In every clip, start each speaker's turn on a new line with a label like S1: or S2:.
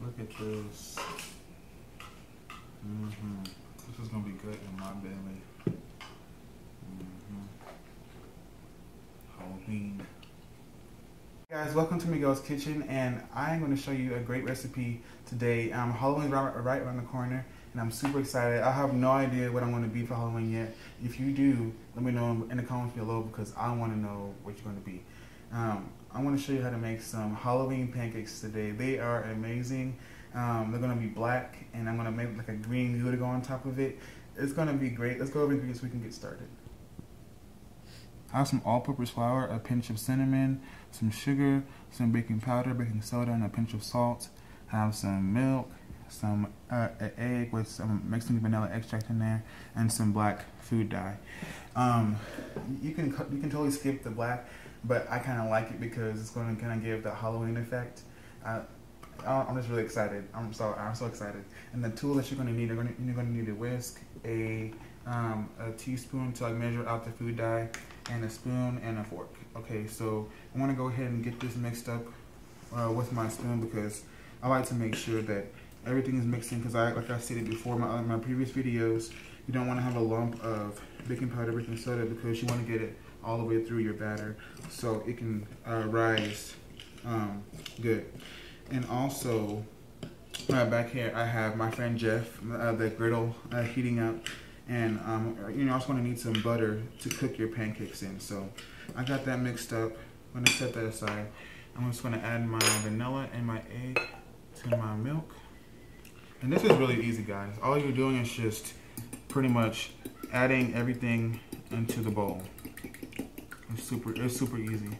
S1: Look at this. This is gonna be good in my belly. Halloween. Hey guys, welcome to Miguel's Kitchen, and I'm going to show you a great recipe today. Halloween's right around the corner, and I'm super excited. I have no idea what I'm going to be for Halloween yet. If you do, let me know in the comments below because I want to know what you're going to be. I want to show you how to make some Halloween pancakes today. They are amazing. They're going to be black, and I'm going to make like a green goo to go on top of it. It's going to be great. Let's go over ingredients so we can get started. I have some all-purpose flour, a pinch of cinnamon, some sugar, some baking powder, baking soda, and a pinch of salt. I have some milk, some an egg with some mixing vanilla extract in there, and some black food dye. You can totally skip the black, but I kind of like it because it's going to kind of give the Halloween effect. I'm just really excited. I'm so excited. And the tools that you're going to need you're going to need a whisk, a teaspoon to like measure out the food dye, and a spoon and a fork. Okay, so I want to go ahead and get this mixed up with my spoon because I like to make sure that everything is mixing because like I stated before in my previous videos, you don't want to have a lump of baking powder, baking soda because you want to get it all the way through your batter so it can rise good. And also back here I have my friend Jeff, the griddle heating up. And you're also going to need some butter to cook your pancakes in. So I got that mixed up. I'm going to set that aside. I'm just going to add my vanilla and my egg to my milk. And this is really easy, guys. All you're doing is just pretty much adding everything into the bowl. It's super easy.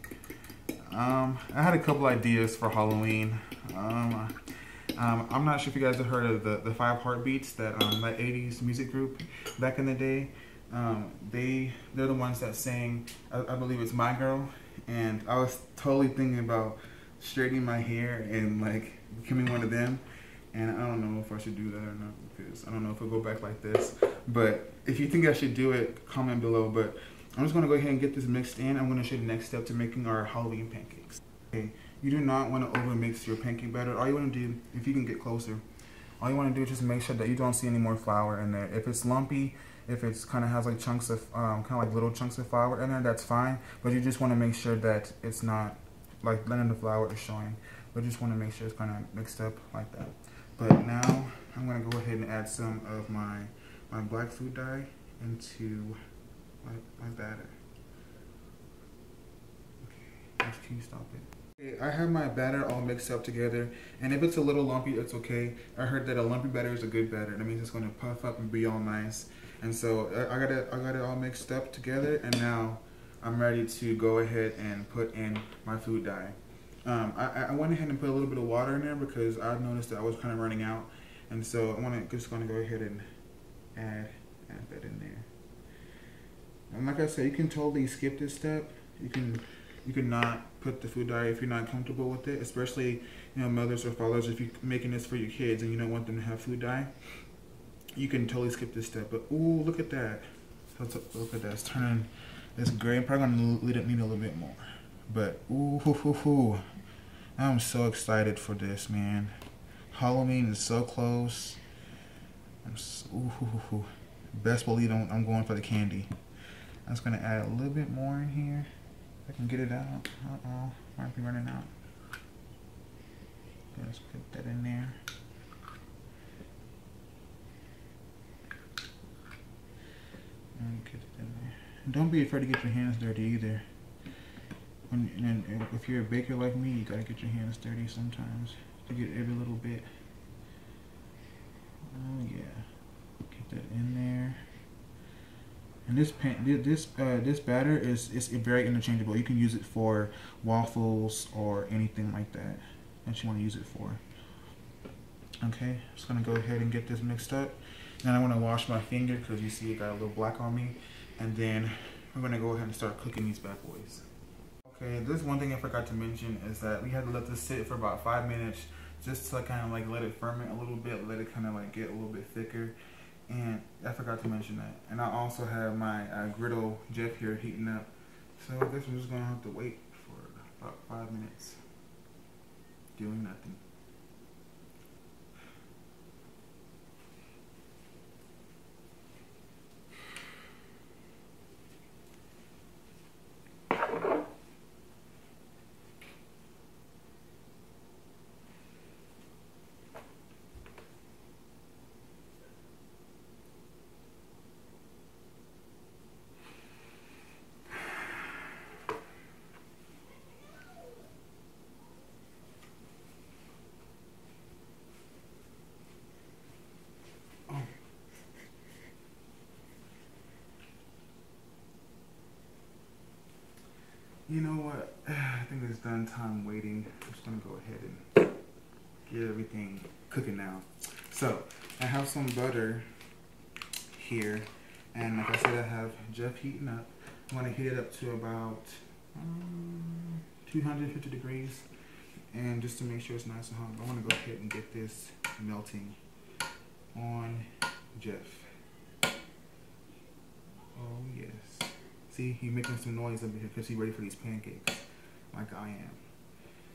S1: I had a couple ideas for Halloween. I'm not sure if you guys have heard of the 5 Heartbeats, that 80s music group back in the day. They're the ones that sang, I believe it's My Girl, and I was totally thinking about straightening my hair and like becoming one of them. And I don't know if I should do that or not because I don't know if it'll go back like this. But if you think I should do it, comment below. But I'm just gonna go ahead and get this mixed in. I'm gonna show you the next step to making our Halloween pancakes. Okay. You do not want to over mix your pancake batter. All you want to do, if you can get closer, all you want to do is just make sure that you don't see any more flour in there. If it's lumpy, if it's kind of has like chunks of, kind of like little chunks of flour in there, that's fine. But you just want to make sure that it's not like none of the flour is showing. But you just want to make sure it's kind of mixed up like that. But now I'm going to go ahead and add some of my black food dye into my batter. Okay, can you stop it? Okay, I have my batter all mixed up together, and if it's a little lumpy, it's okay. I heard that a lumpy batter is a good batter. That means it's going to puff up and be all nice. And so I got it all mixed up together, and now I'm ready to go ahead and put in my food dye. I went ahead and put a little bit of water in there because I noticed that I was kind of running out, and so I'm just going to go ahead and add that in there. And like I said, you can totally skip this step. You can not put the food dye if you're not comfortable with it, especially mothers or fathers. If you're making this for your kids and you don't want them to have food dye, you can totally skip this step. But ooh, look at that! Look at that! It's turning. It's gray. I'm probably gonna need a little bit more. But ooh, I'm so excited for this, man. Halloween is so close. Best believe I'm going for the candy. I'm just gonna add a little bit more in here. I can get it out. Might be running out. Let's put that in there. And get it in there. Don't be afraid to get your hands dirty either. And if you're a baker like me, you gotta get your hands dirty sometimes to get every little bit. Oh yeah, get that in there. And this batter is very interchangeable. You can use it for waffles or anything like that you want to use it for. Okay, just gonna go ahead and get this mixed up. Then I want to wash my finger because you see it got a little black on me. And then we're gonna go ahead and start cooking these bad boys. Okay, this one thing I forgot to mention is that we had to let this sit for about 5 minutes just to kind of like let it ferment a little bit, let it kind of like get a little bit thicker. And I forgot to mention that. And I also have my griddle Jeff here heating up. So I guess we're just going to have to wait for about 5 minutes doing nothing. spend time waiting, I'm just gonna go ahead and get everything cooking now. So I have some butter here, and like I said, I have Jeff heating up. I'm gonna heat it up to about 250 degrees, and just to make sure it's nice and hot, I want to go ahead and get this melting on Jeff. Oh yes. See, he's making some noise up here because he's ready for these pancakes, like I am.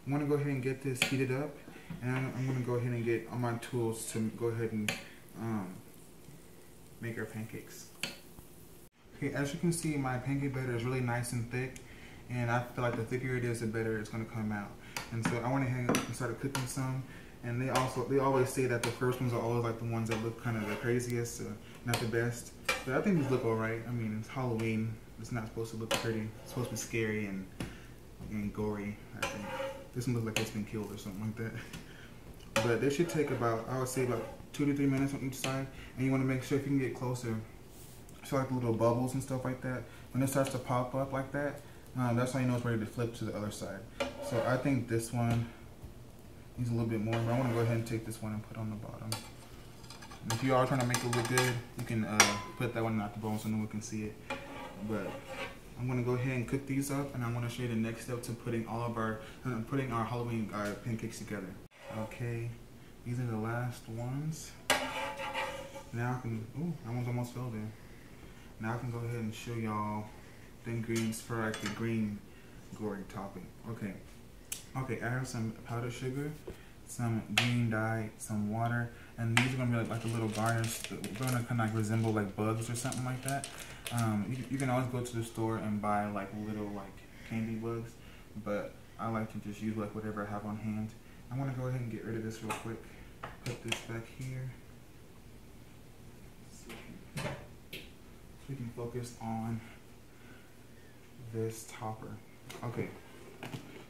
S1: I'm gonna go ahead and get this heated up, and I'm gonna go ahead and get all my tools to go ahead and make our pancakes. Okay, as you can see, my pancake batter is really nice and thick, and I feel like the thicker it is, the better it's gonna come out. And so I went ahead and started cooking some. And they always say that the first ones are always like the ones that look kind of the craziest, not the best. But I think these look alright. I mean, it's Halloween. It's not supposed to look pretty. It's supposed to be scary and gory, I think. This one looks like it's been killed or something like that. But they should take about, I would say about 2 to 3 minutes on each side. And you want to make sure if you can get closer, so like little bubbles and stuff like that. When it starts to pop up like that, that's how you know it's ready to flip to the other side. So I think this one needs a little bit more, but I want to go ahead and take this one and put on the bottom. And if you are trying to make it look good, you can put that one at the bottom so no one can see it. But I'm going to go ahead and cook these up, and I'm going to show you the next step to putting all of our Halloween pancakes together. Okay, these are the last ones. Now I can, ooh, that one's almost filled in. Now I can go ahead and show y'all the ingredients for like the green gory topping. Okay, I have some powdered sugar, some green dye, some water, and these are gonna be like a little garnish. They're gonna kind of like resemble like bugs or something like that. You can always go to the store and buy like little like candy bugs, but I like to just use like whatever I have on hand. I want to go ahead and get rid of this real quick. Put this back here so we can focus on this topper. Okay.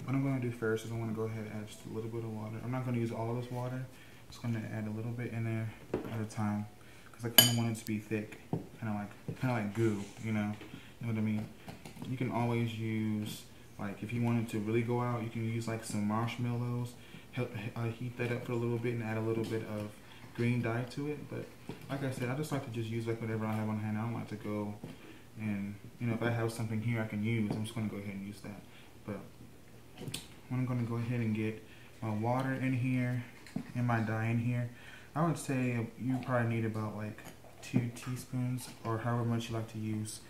S1: What I'm going to do first is I want to go ahead and add just a little bit of water. I'm not going to use all this water. I'm just going to add a little bit in there at a time because I kind of want it to be thick, kind of like goo, you know what I mean? You can always use, like if you wanted to really go out, you can use like some marshmallows, heat that up for a little bit and add a little bit of green dye to it. But like I said, I just like to just use like whatever I have on hand. I don't like to go and, you know, if I have something here I can use, I'm just going to go ahead and use that. But I'm going to go ahead and get my water in here and my dye in here. I would say you probably need about like 2 teaspoons or however much you like to use.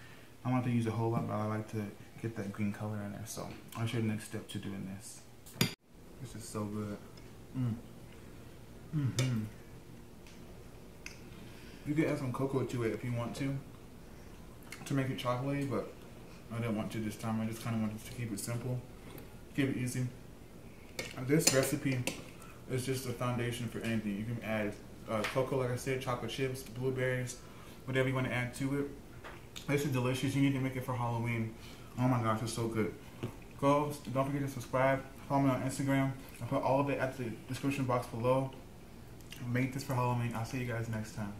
S1: I don't like to use a whole lot, but I like to get that green color in there. So I'll show you the next step to doing this. This is so good. You can add some cocoa to it if you want to make it chocolatey, but I didn't want to this time. I just kind of wanted to keep it simple, keep it easy. This recipe is just a foundation for anything. You can add cocoa, like I said, chocolate chips, blueberries, whatever you want to add to it. This is delicious. You need to make it for Halloween. Oh my gosh, it's so good. Don't forget to subscribe. Follow me on Instagram. I'll put all of it at the description box below. Make this for Halloween. I'll see you guys next time.